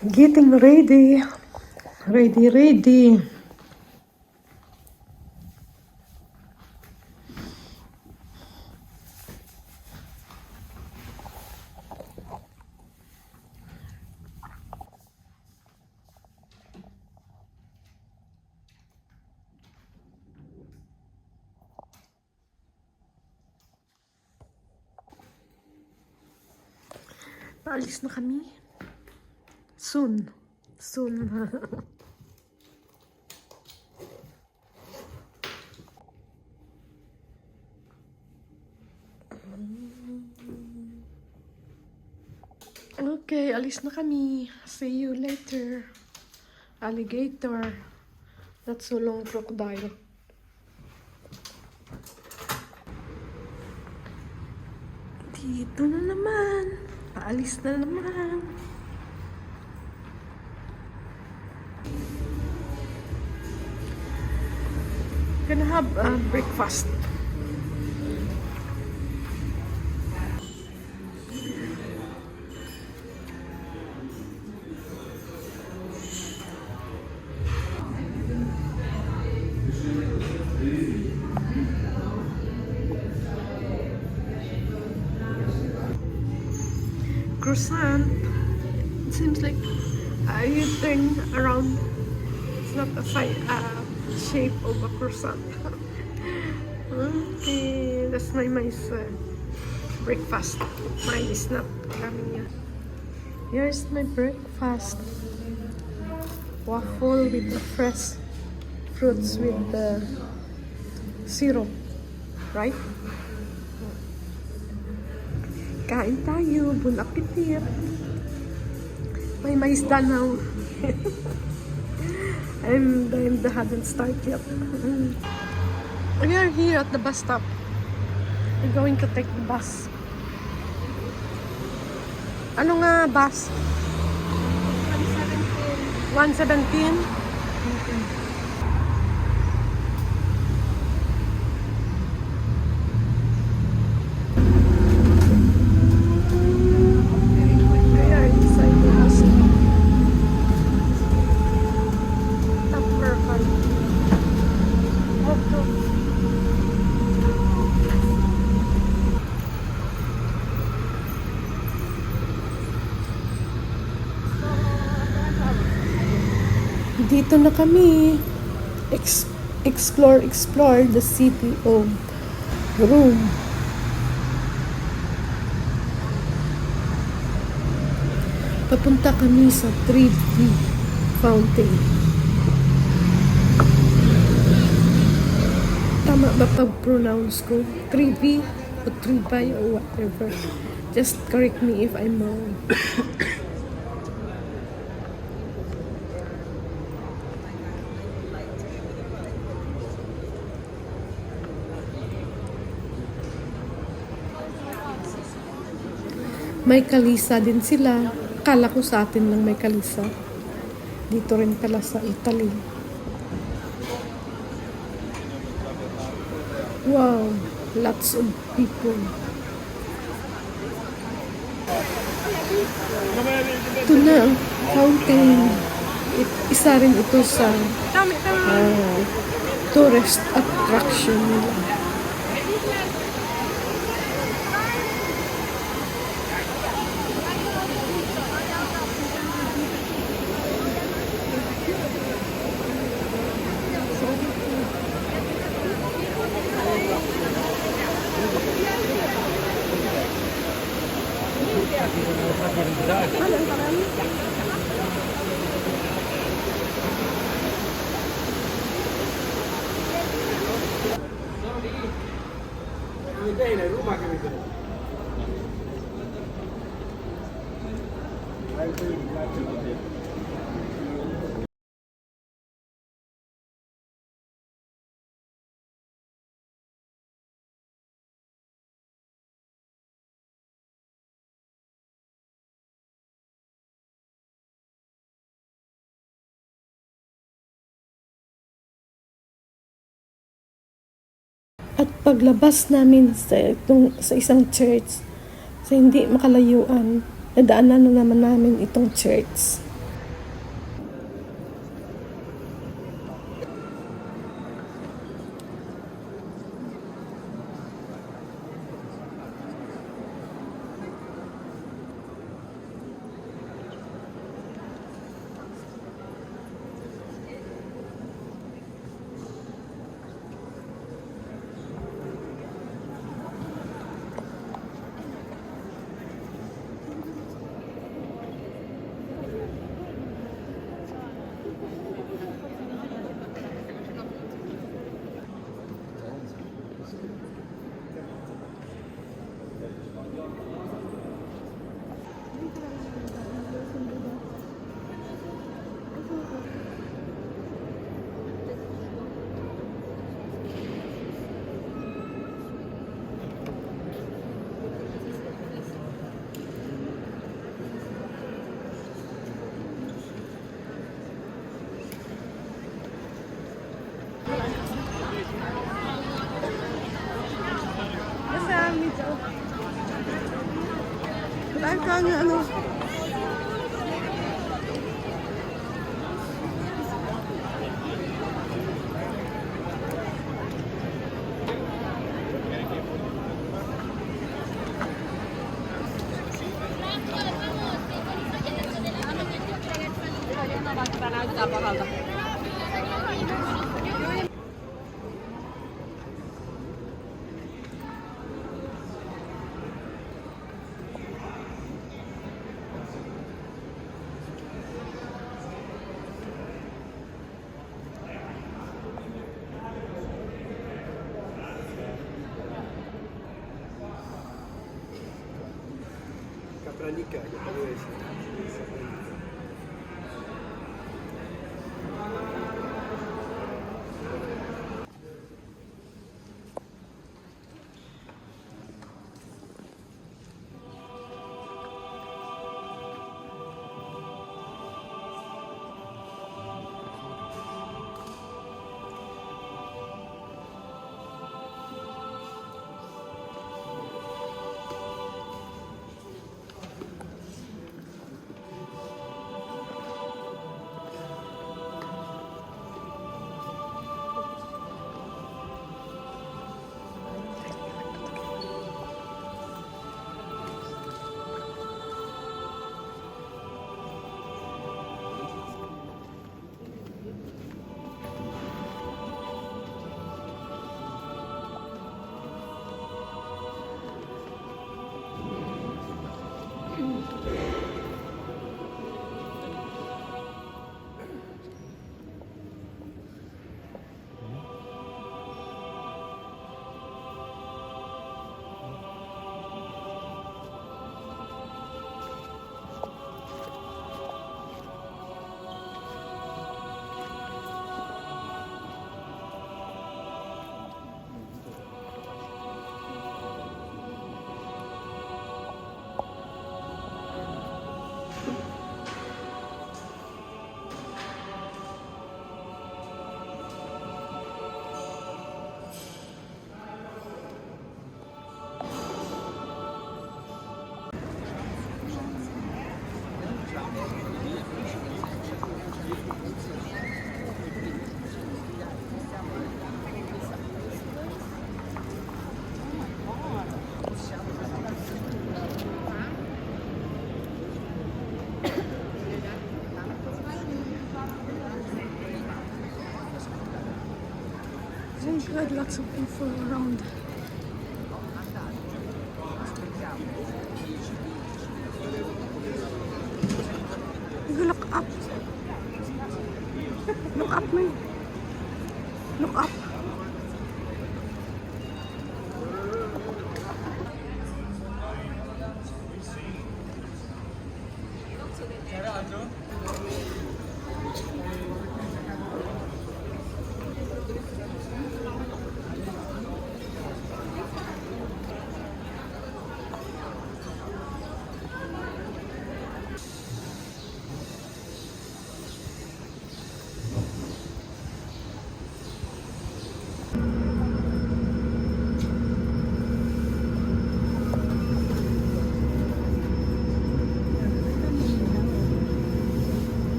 Getting ready. Ready. Paalis na kami. Soon. Okay, alis na kami. See you later. Alligator. Not so long crocodile. Dito na naman. Paalis na naman. Gonna have breakfast. Croissant. It seems like you turn around. It's not a shape of a croissant. Okay, that's my breakfast. Mine is not coming yet. Here's my breakfast. Waffle with the fresh fruits with the syrup, right? Kain tayo, bon appetit. May mais now. and the haven't started yet. We are here at the bus stop. We're going to take the bus. Ano nga bus? 117. 117? Okay. Dito na kami. Explore the city of Rome. Papunta kami sa Trevi Fountain. Tama ba pag-pronounce ko? Trevi o Trevi or whatever. Just correct me if I'm wrong. May kalisa din sila. Akala ko sa atin lang may kalisa. Dito rin pala sa Italy. Wow, lots of people. Ito na ang fountain. Isa rin ito sa tourist attraction nila. At paglabas namin sa isang church, sa hindi makalayuan, nadaanan na naman namin itong church. ano. Капраника, я понимаю. Thank God, lots of people around. You look up. Look up, man. Look up.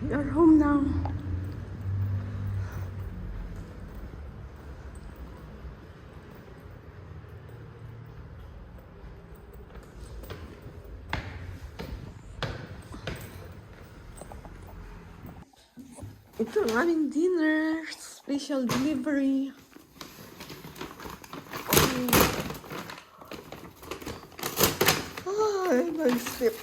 You're home now. Ito ang aming dinner. Special delivery. Ay, nag-sleep.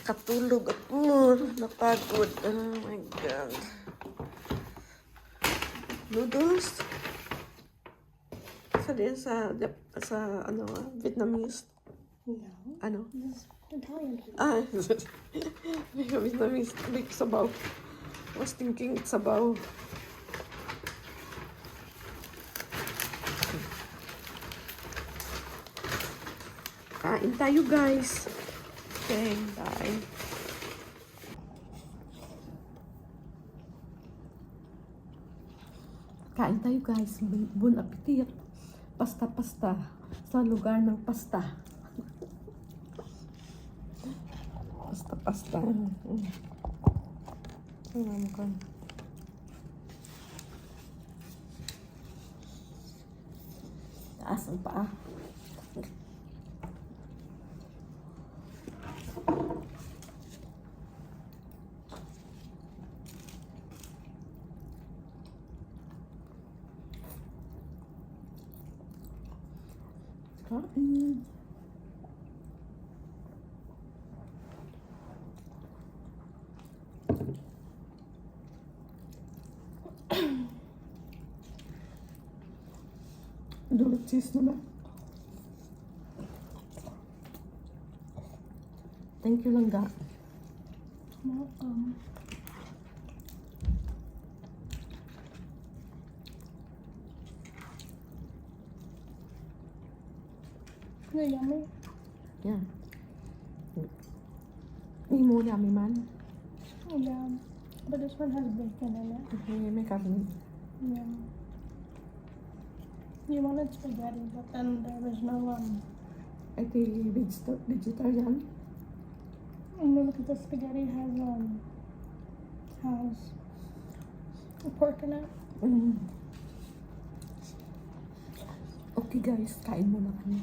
Nakatulog ako. Napagod. Oh my God. Noodles. Sa ano, Vietnamese. No, Ano? this is Italian food. Ah, Vietnamese. Like sabaw. I was thinking it's sabaw. Kain tayo, guys. Okay, bye. Kain tayo, guys. Bon appetit. Pasta-pasta. Sa lugar ng pasta. Pasta-pasta. Tingnan mo ka. Taas ang paa. Kain. Dulot cheese naman. Thank you lang, ga. Welcome. Yummy. Yeah. Hindi mo yummy man. Yeah. But this one has bacon in it. Okay, may karne. Yeah. You wanted spaghetti, but then there was no Ay, vegetarian. no, because the spaghetti has pork in it. Mm. Okay guys, kain muna kami.